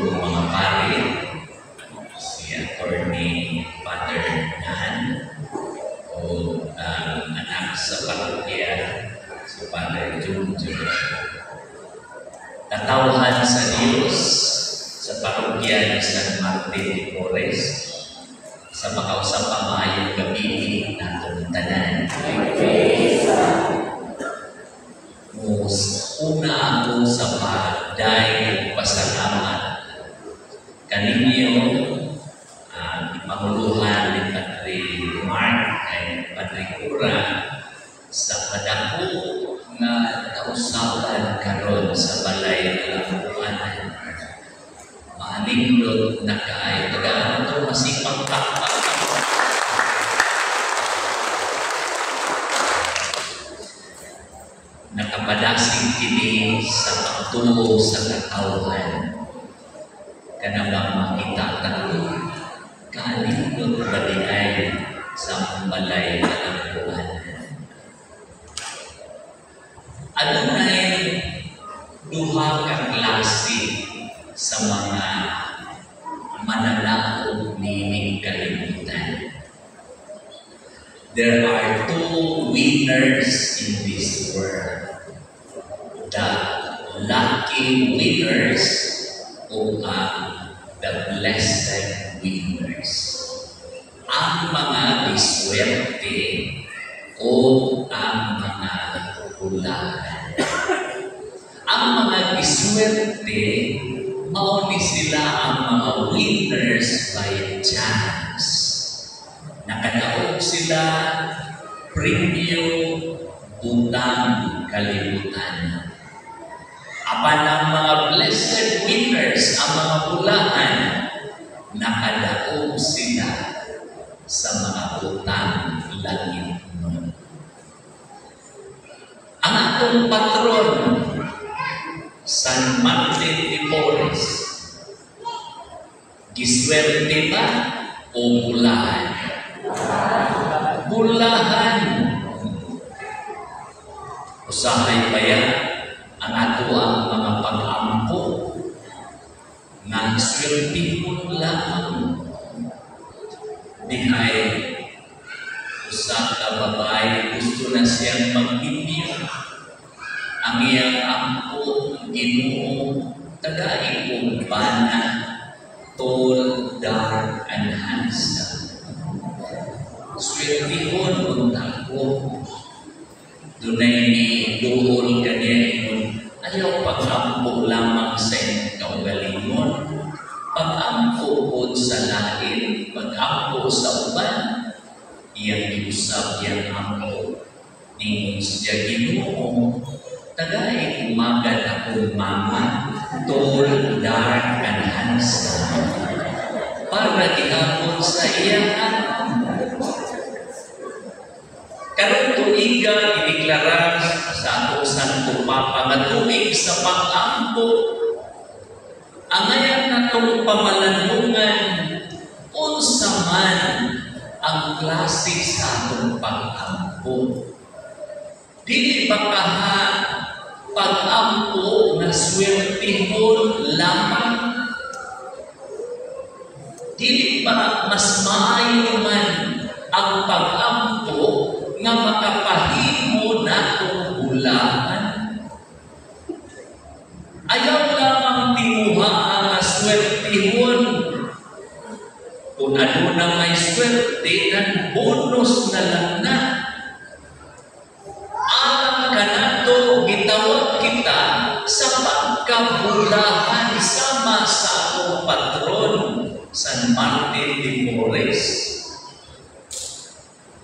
kong mga pare, si Attorney Father Nan, o anak sa parokya, si Father Junjun. Katauhan sa Diyos sa parokya ni San Martin de Porres, sa makausap pamayong gabi natong tanan. Una ako sa paday pasalamat kaninyo ipanguluhan ni Padre Mark ay Padre Cura sa padako nga nausapan karon sa balay kalampuanan. Maanindot na kaay tagaan ito masipang takpak. Nakapadasig kini sa pagtuo sa katauhan. Kanang makita tayo, kaanindot ba di ay sa balay kalampuanan. Ano na duha ka klase sa mga mananao ni kalibutan. There are two winners in this world. The lucky winners o the blessed winners. Ang mga diswerte o ang mga hulahan. Ang mga diswerte, mauni sila ang mga winners by chance. Nakadaog sila premyo butang kalibutan. Apan ang mga blessed winners, ang mga hulahan, nakadaog sila sa mga butang langit. Ang atong patron, San Martin de Porres, giswerte ba o bulahan? Bulahan. Usahay pa yan ang ato ang mga pag-ampo ng swerte lamang. Dihay, usa ka babae gusto na siyang mag-ibig. Ang iyang ampo, Ginoo, tagay kong bana, tall, dark, and handsome. Swertihon unta ko. Dunay ni duol kaniya ayaw pag-ampo lamang sa inyong kaugalingon. Pag-ampo po sa lain, pag-ampo sa uban, iyang iusap iyang ampo. Ningon siya Ginoo, tagay umagan akong mama, tall, dark, and handsome. Para gihapon sa iyang anak. Karong tuiga ideklara sa atong Santo Papa nga tuig sa pag-ampo. Angayan natong pamalanungan unsa man ang klase sa atong pag-ampo. Dili ba kaha pag-ampo na swertihon lamang? Dili ba mas maayo man ang pag-ampo nga makapahimo natong bulahan? Ayaw lamang timuha ang swertihon. Kung ano na may swerte, ng bonus na lang na. Alam ka na to, gitawag kita sa pagkabulahan sama sa akong patron, San Martin de Porres.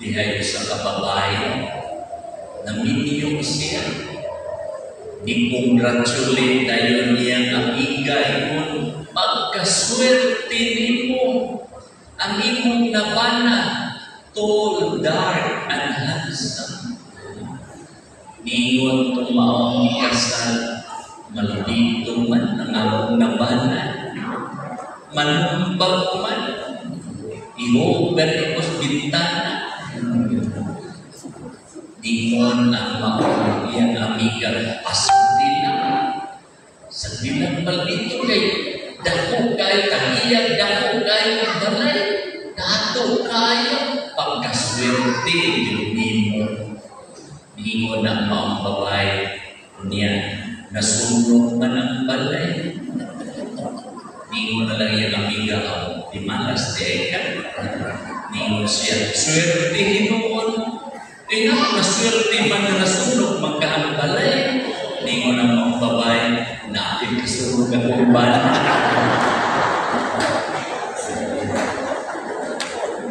Dihay sa kababae na miniyong siya. Ni-congratulate tayo niyang amiga imong pagkaswerte nimo. Ang imong nabana, tall, dark, and handsome. Ningon tumaong kasal, malabito man ang akong nabana. Manumbag man, ihogan ikos bintana. Ningon ang maong iyang amiga, sa dilang malito kay dako dako kayo, tag-iyag, dako kayo, balay, dato kayo, pagkaswerte, yung nimo na mga babae niya, nasunog man ang balay. Nimo na lang yung amiga ako, di malas, di ka. Nimo siya, swerte hinuon. Eh nga, naswerte man na nasunog, magkaan balay. Nimo na mga babae, natin kasunog ang urban.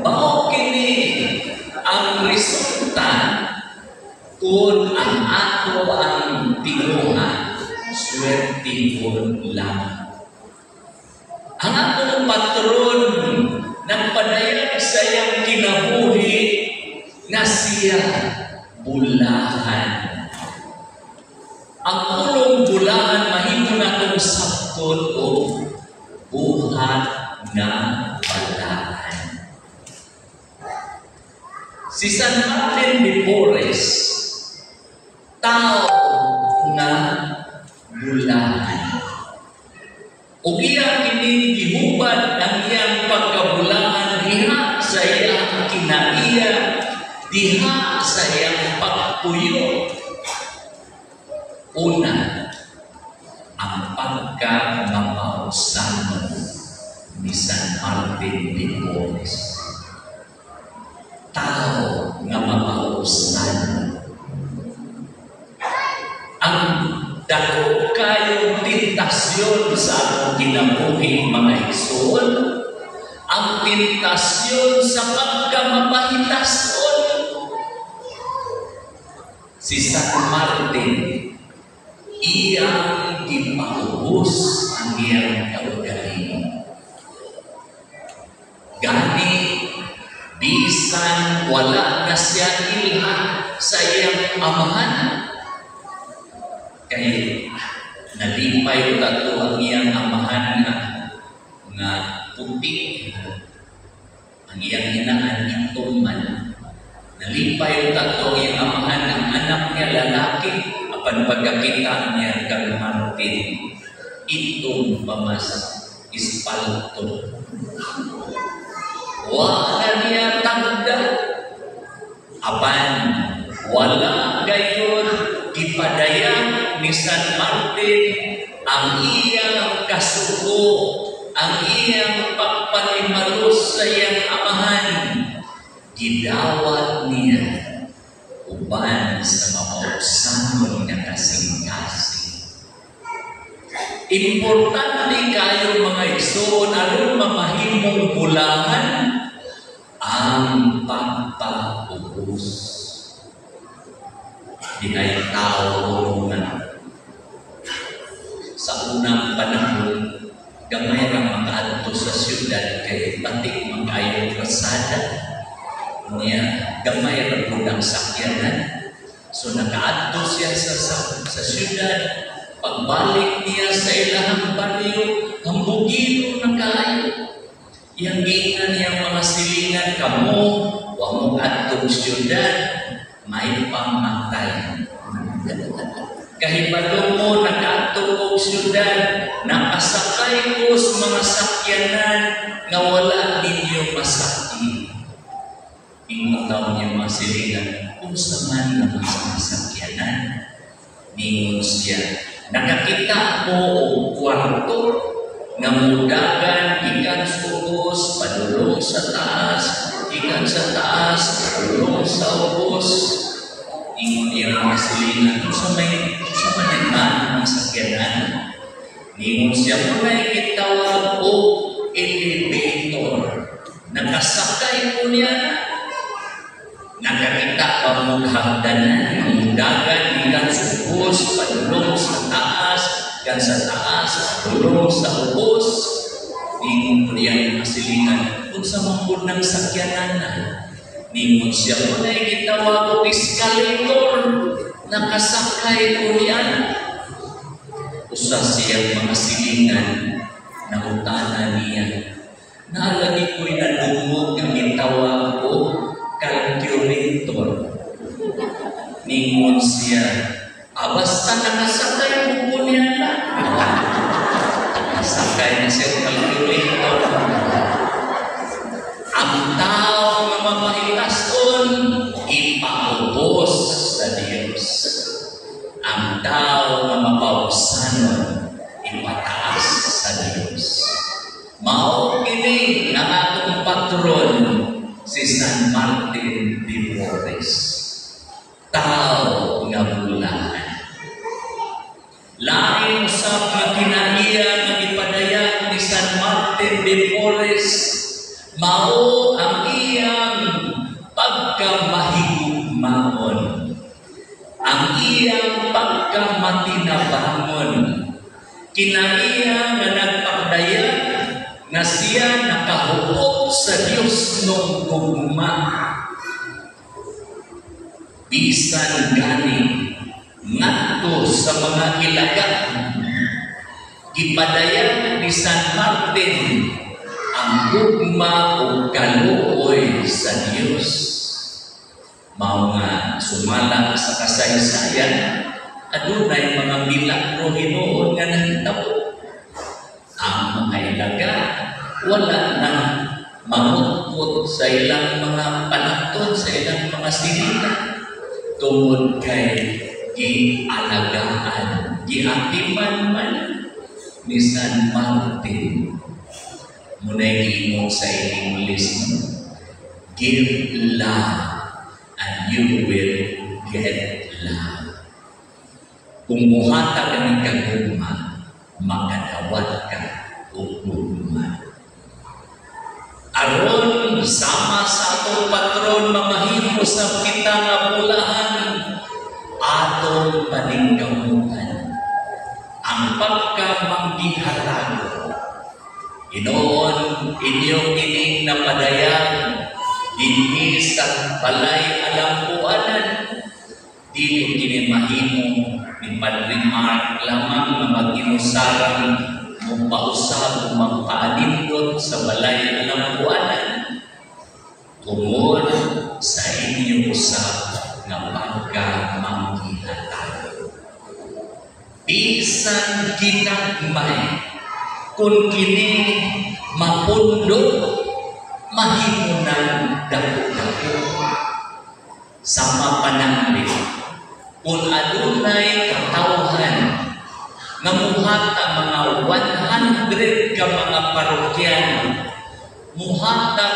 Mao kini ang resulta kung ang ato ang tinguhan, swerte kung lang. Ang atong patron nagpadayag sa iyang kinabuhi na siya bulahan. Ang ulong bulahan mahimo na itong sakton o buhat na balahan. Si San Martin de Porres, tao na bulahan. O iyang kining gihubad ang iyang pagkabulahan diha sa iyang kinaiya, diha sa iyang pagpuyo. Una, ang pagkamamausan ni San Martin de Porres. Tao nga mamausan. Ang dako kayong tentasyon sa atong kinabuhi mga igsoon, ang tentasyon sa pagkamapahitason. Si San Martin, iyang gipaubos ang iyang kaugalingon. Gani, bisan wala na siya ilhan sa iyang amahan. Kaya nalipay tato ang iyang amahan nga puti. Ang iyang hinaan ituman. Nalipay tato ang iyang amahan ang anak niya lalaki. Apan pagkakita niya kang Martin, itong pamas ispalto. Wala niya tanda. Apan wala gayon ipadayang ni San Martin ang iyang kasuko, ang iyang pagpanimalos sa iyang amahan. Gidawat niya uban sa mausamon na kasing-kasing. Importante kayo mga igsoon aron mamahimong bulahan ang pagpaubos. Dinay tao na sa unang panahon, gamay ang makaadto sa syudad kay batik magayong kasada niya, gamay ang unang sakyanan. So nakaadto siya sa syudad, pagbalik niya sa ilahang baryo, hambugino na kayo. Yang gingan niyang mga silingan, kamo, huwag mong adtong syudad, may pamatay. Kahibalo mo, nakaatong syudad, nakasakay ko sa mga sakyanan na wala ninyo masakit. Ingutaw niya mga silingan, kung saan na mga sakyanan, ningon siya, nakakita ko o kwarto na mudagan, ikan sa ubos, padulong sa taas, ikan sa taas, padulong sa ubos. Ingon niya mga silingan, sa maniman ng sakyanan. Ningon siya, muna ikitawag o elevator. Nakasakay ko niya na. Nakakita pa mong hagdanan, mudagan, ikan sa ubos, padulong sa taas, ikan sa taas, padulong sa ubos. Ningon niya mga silingan, kung sa mambun ng sakyanan na. Ningon siya, muna ikitawag o escalator. Nakasakay ko yan. Usa siyang mga silingan na utana niya. Naalagi ko'y nadumog ang itawag ko calculator. Ningon siya, basta nakasakay ko po niya na. sakay na siya calculator. Ang tao nga mapahitason, ipaubos sa Dios. Ang tao nga mapausanon, ipataas sa Dios. Mao kini ang atong patron, si San Martin de Porres. Tao nga bulahan. Lain usab nga kinaiya nga ipadayag ni San Martin de Porres, mao ang iyang pagkamahigugmaon, ang iyang pagkamatinabangon. Kinaiya nga nagpakdayag na siya nakahuop sa Diyos nung gugma. Bisan gani ngadto sa mga ilaga, gipadayag ni San Martin ang gugma o kaluoy sa Diyos. Mao nga sumala sa kasaysayan, adunay mga milagro hinuon nga nahitabo. Ang mga ilaga wala nang mamutmut sa ilang mga panaton, sa ilang mga silita, tungod kay gialagaan, giatiman man ni San Martin. Muna'y giingog sa iling list, give love and you will get love. Kung muhatag ka ng kagugma, makadawat ka o gugma. Aron sama sa atong patron mamahimo sa kita nga bulahan, atong paningkamutan ang pagkamanggihatag. Inoon inyong ining napadayag dinhi sa balay alampuanan, dili kini mahimo ni Padre Mark lamang na mag-inusarang mupausap o magpaanindot sa balay alampuanan, tungod sa inyong usap nga pagkamanggihatag. Bisan ginagmay, kung kini mapundo, mahimo ng dako-dako. Sama pananglit, kung adunay katawhan nga muhata mga 100 ka mga parokyan, muhata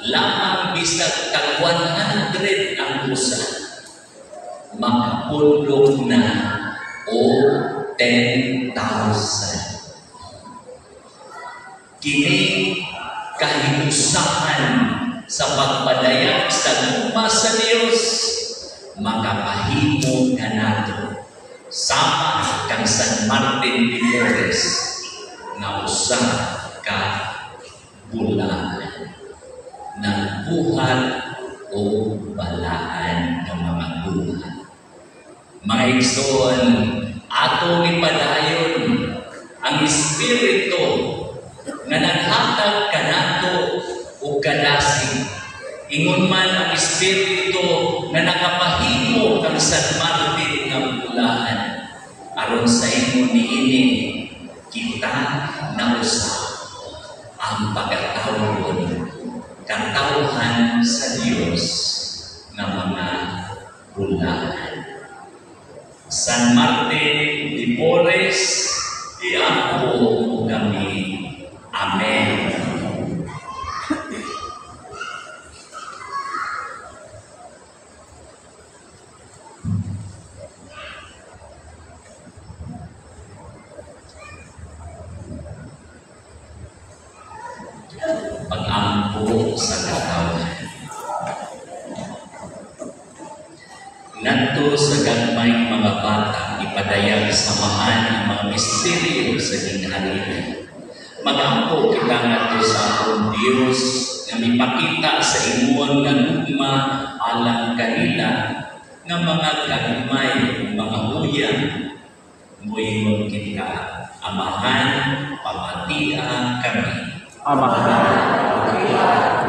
lamang bisag tag 100 ang usa, makapundok na o 10,000. Kini kahiusahan sa pagpadayag sa gugma sa Dios, makapahimo ka nato sama kang San Martin de Porres na usa ka bulahan ng buhat o balaan ng mga buhat. Mga igsoon, ato ipadayon ang Espiritu nga naghatag kanato o kadasig. Ingon man ang Espiritu nga nakapahimo kang San Martin nga bulahan, aron sa imo niini kita na usa ang pagkatawon, katawhan sa Dios nga mga bulahan. San Martin de Porres, iako kami. Amen. Pag-ampo sa katawhan. Ngadto sa gagmayng mga bata, ipadayag samahan ang mga misteryo sa gingharian. Mag-ampo kita ngadto sa atong Dios nga mipakita sa imuon nga gugma alang kanila nga mga gagmay, mga huyang, muingon kita, amahan, pamatian kami. Amahan, pamatian